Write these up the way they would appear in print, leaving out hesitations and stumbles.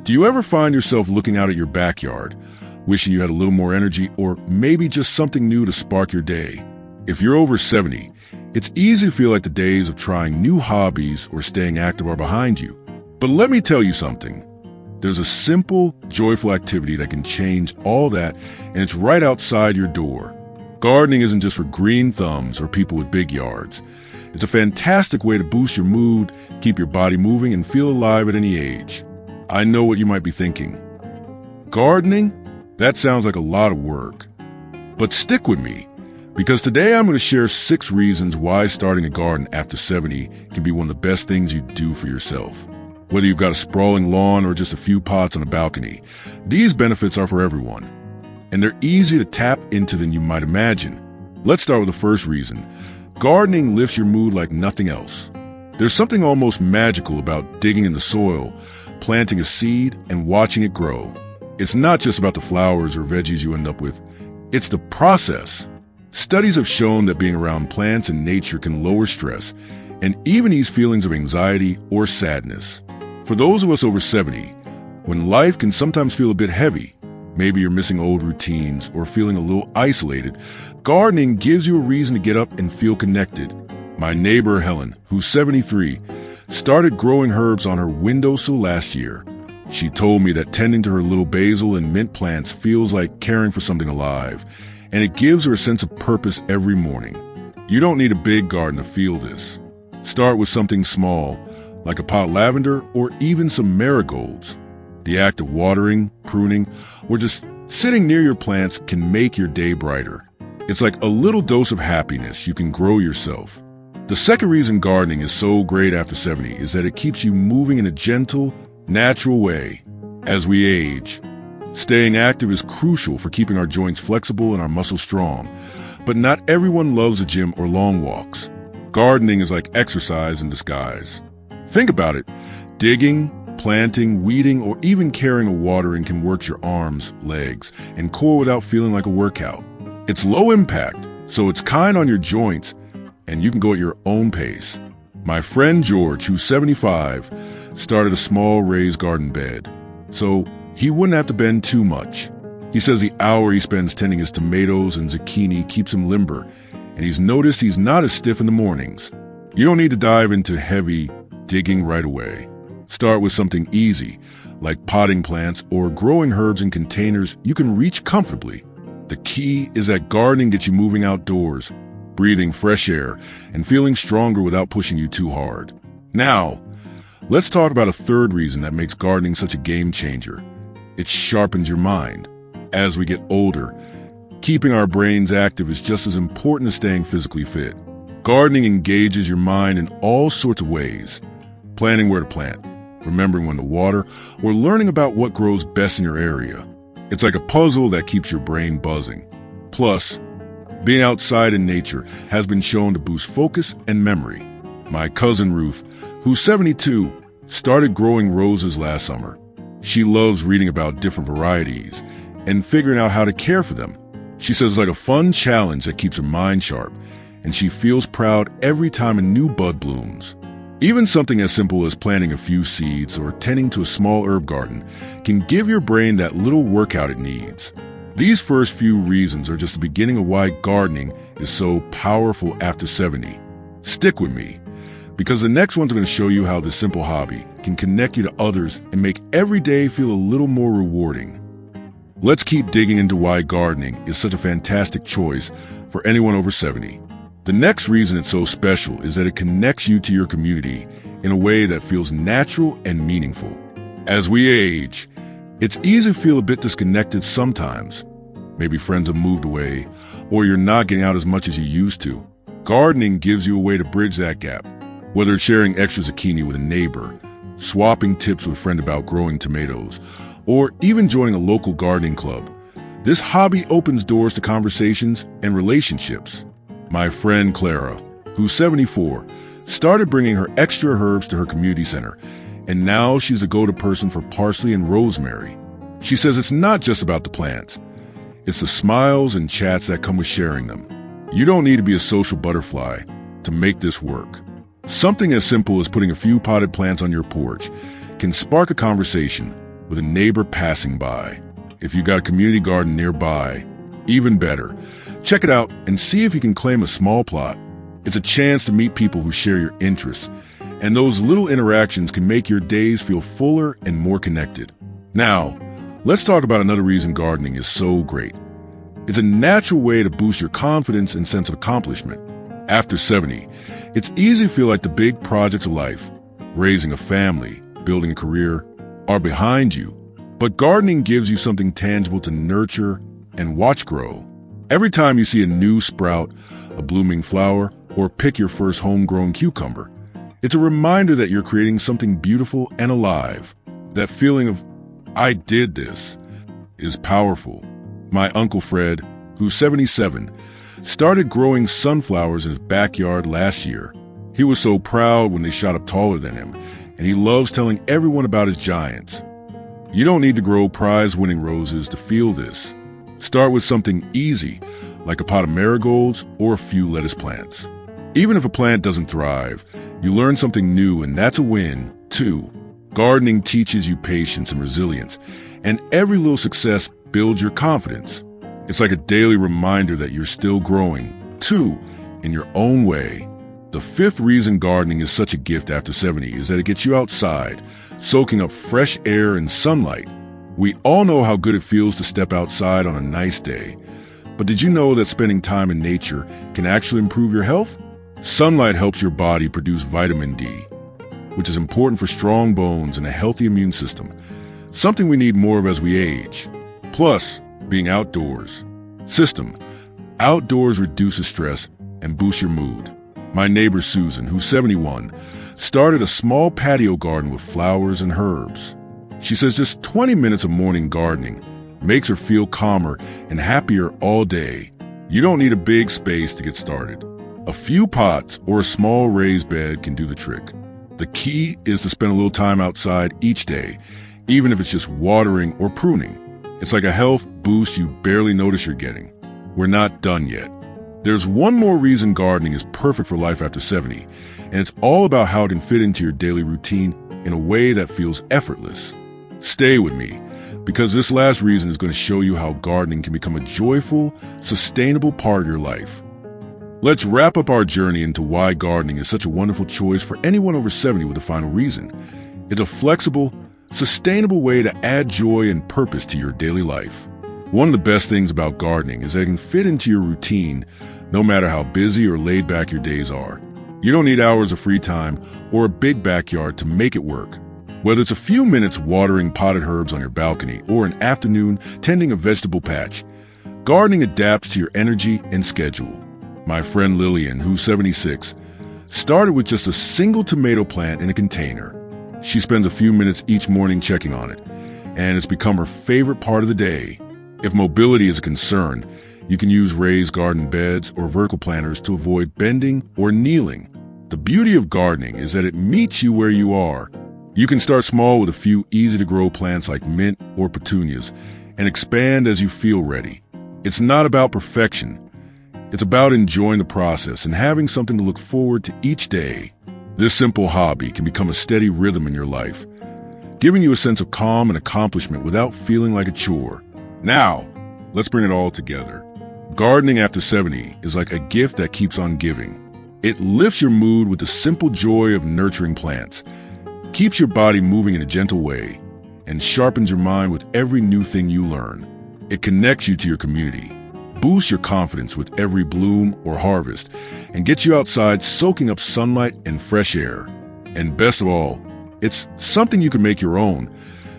Do you ever find yourself looking out at your backyard, wishing you had a little more energy or maybe just something new to spark your day? If you're over 70, it's easy to feel like the days of trying new hobbies or staying active are behind you. But let me tell you something. There's a simple, joyful activity that can change all that, and it's right outside your door. Gardening isn't just for green thumbs or people with big yards. It's a fantastic way to boost your mood, keep your body moving, and feel alive at any age. I know what you might be thinking. Gardening? That sounds like a lot of work. But stick with me, because today I'm going to share 6 reasons why starting a garden after 70 can be one of the best things you do for yourself. Whether you've got a sprawling lawn or just a few pots on a balcony, these benefits are for everyone. And they're easier to tap into than you might imagine. Let's start with the first reason. Gardening lifts your mood like nothing else. There's something almost magical about digging in the soil, planting a seed, and watching it grow. It's not just about the flowers or veggies you end up with. It's the process. Studies have shown that being around plants and nature can lower stress and even ease feelings of anxiety or sadness. For those of us over 70, when life can sometimes feel a bit heavy, maybe you're missing old routines or feeling a little isolated, gardening gives you a reason to get up and feel connected. My neighbor Helen, who's 73, started growing herbs on her windowsill last year. She told me that tending to her little basil and mint plants feels like caring for something alive, and it gives her a sense of purpose every morning. You don't need a big garden to feel this. Start with something small, like a pot of lavender or even some marigolds. The act of watering, pruning, or just sitting near your plants can make your day brighter. It's like a little dose of happiness you can grow yourself. The second reason gardening is so great after 70 is that it keeps you moving in a gentle, natural way. As we age, staying active is crucial for keeping our joints flexible and our muscles strong. But not everyone loves a gym or long walks. Gardening is like exercise in disguise. Think about it. Digging, planting, weeding, or even caring or watering can work your arms, legs, and core without feeling like a workout. It's low impact, so it's kind on your joints, and you can go at your own pace. My friend George, who's 75, started a small raised garden bed, so he wouldn't have to bend too much. He says the hour he spends tending his tomatoes and zucchini keeps him limber, and he's noticed he's not as stiff in the mornings. You don't need to dive into heavy digging right away. Start with something easy, like potting plants or growing herbs in containers you can reach comfortably. The key is that gardening gets you moving outdoors, breathing fresh air, and feeling stronger without pushing you too hard. Now, let's talk about a third reason that makes gardening such a game changer. It sharpens your mind. As we get older, keeping our brains active is just as important as staying physically fit. Gardening engages your mind in all sorts of ways. Planning where to plant, remembering when to water, or learning about what grows best in your area. It's like a puzzle that keeps your brain buzzing. Plus, being outside in nature has been shown to boost focus and memory. My cousin Ruth, who's 72, started growing roses last summer. She loves reading about different varieties and figuring out how to care for them. She says it's like a fun challenge that keeps her mind sharp, and she feels proud every time a new bud blooms. Even something as simple as planting a few seeds or tending to a small herb garden can give your brain that little workout it needs. These first few reasons are just the beginning of why gardening is so powerful after 70. Stick with me, because the next one's going to show you how this simple hobby can connect you to others and make every day feel a little more rewarding. Let's keep digging into why gardening is such a fantastic choice for anyone over 70. The next reason it's so special is that it connects you to your community in a way that feels natural and meaningful. As we age, it's easy to feel a bit disconnected sometimes. Maybe friends have moved away, or you're not getting out as much as you used to. Gardening gives you a way to bridge that gap. Whether it's sharing extra zucchini with a neighbor, swapping tips with a friend about growing tomatoes, or even joining a local gardening club, this hobby opens doors to conversations and relationships. My friend Clara, who's 74, started bringing her extra herbs to her community center, and now she's a go-to person for parsley and rosemary. She says it's not just about the plants. It's the smiles and chats that come with sharing them. You don't need to be a social butterfly to make this work. Something as simple as putting a few potted plants on your porch can spark a conversation, with a neighbor passing by. If you got a community garden nearby, even better. Check it out and see if you can claim a small plot. It's a chance to meet people who share your interests, and those little interactions can make your days feel fuller and more connected. Now, let's talk about another reason gardening is so great. It's a natural way to boost your confidence and sense of accomplishment. After 70, it's easy to feel like the big projects of life, raising a family, building a career, are behind you. But gardening gives you something tangible to nurture and watch grow. Every time you see a new sprout, a blooming flower, or pick your first homegrown cucumber, it's a reminder that you're creating something beautiful and alive. That feeling of, I did this, is powerful. My Uncle Fred, who's 77, started growing sunflowers in his backyard last year. He was so proud when they shot up taller than him, and he loves telling everyone about his giants. You don't need to grow prize-winning roses to feel this. Start with something easy, like a pot of marigolds or a few lettuce plants. Even if a plant doesn't thrive, you learn something new, and that's a win, too. Gardening teaches you patience and resilience, and every little success builds your confidence. It's like a daily reminder that you're still growing, too, in your own way. The fifth reason gardening is such a gift after 70 is that it gets you outside, soaking up fresh air and sunlight. We all know how good it feels to step outside on a nice day. But did you know that spending time in nature can actually improve your health? Sunlight helps your body produce vitamin D, which is important for strong bones and a healthy immune system, something we need more of as we age. Plus, being outdoors. Outdoors reduces stress and boosts your mood. My neighbor Susan, who's 71, started a small patio garden with flowers and herbs. She says just 20 minutes of morning gardening makes her feel calmer and happier all day. You don't need a big space to get started. A few pots or a small raised bed can do the trick. The key is to spend a little time outside each day, even if it's just watering or pruning. It's like a health boost you barely notice you're getting. We're not done yet. There's one more reason gardening is perfect for life after 70, and it's all about how it can fit into your daily routine in a way that feels effortless. Stay with me, because this last reason is going to show you how gardening can become a joyful, sustainable part of your life. Let's wrap up our journey into why gardening is such a wonderful choice for anyone over 70 with the final reason. It's a flexible, sustainable way to add joy and purpose to your daily life. One of the best things about gardening is that it can fit into your routine no matter how busy or laid back your days are. You don't need hours of free time or a big backyard to make it work. Whether it's a few minutes watering potted herbs on your balcony or an afternoon tending a vegetable patch, gardening adapts to your energy and schedule. My friend Lillian, who's 76, started with just a single tomato plant in a container. She spends a few minutes each morning checking on it, and it's become her favorite part of the day. If mobility is a concern, you can use raised garden beds or vertical planters to avoid bending or kneeling. The beauty of gardening is that it meets you where you are. You can start small with a few easy-to-grow plants like mint or petunias and expand as you feel ready. It's not about perfection. It's about enjoying the process and having something to look forward to each day. This simple hobby can become a steady rhythm in your life, giving you a sense of calm and accomplishment without feeling like a chore. Now, let's bring it all together. Gardening after 70 is like a gift that keeps on giving. It lifts your mood with the simple joy of nurturing plants, keeps your body moving in a gentle way, and sharpens your mind with every new thing you learn. It connects you to your community, boosts your confidence with every bloom or harvest, and gets you outside soaking up sunlight and fresh air. And best of all, it's something you can make your own,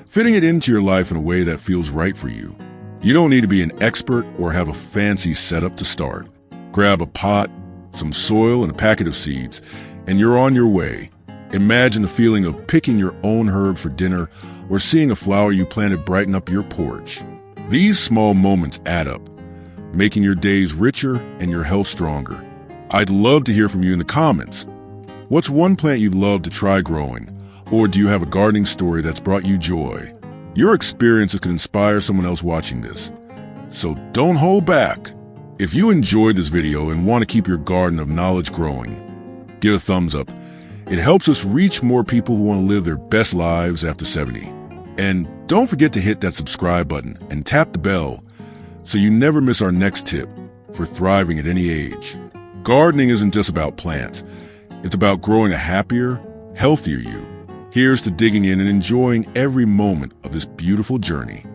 fitting it into your life in a way that feels right for you. You don't need to be an expert or have a fancy setup to start. Grab a pot, some soil, and a packet of seeds, and you're on your way. Imagine the feeling of picking your own herb for dinner or seeing a flower you planted brighten up your porch. These small moments add up, making your days richer and your health stronger. I'd love to hear from you in the comments. What's one plant you'd love to try growing? Or do you have a gardening story that's brought you joy? Your experiences could inspire someone else watching this. So don't hold back. If you enjoyed this video and want to keep your garden of knowledge growing, give a thumbs up. It helps us reach more people who want to live their best lives after 70. And don't forget to hit that subscribe button and tap the bell so you never miss our next tip for thriving at any age. Gardening isn't just about plants. It's about growing a happier, healthier you. Here's to digging in and enjoying every moment of this beautiful journey.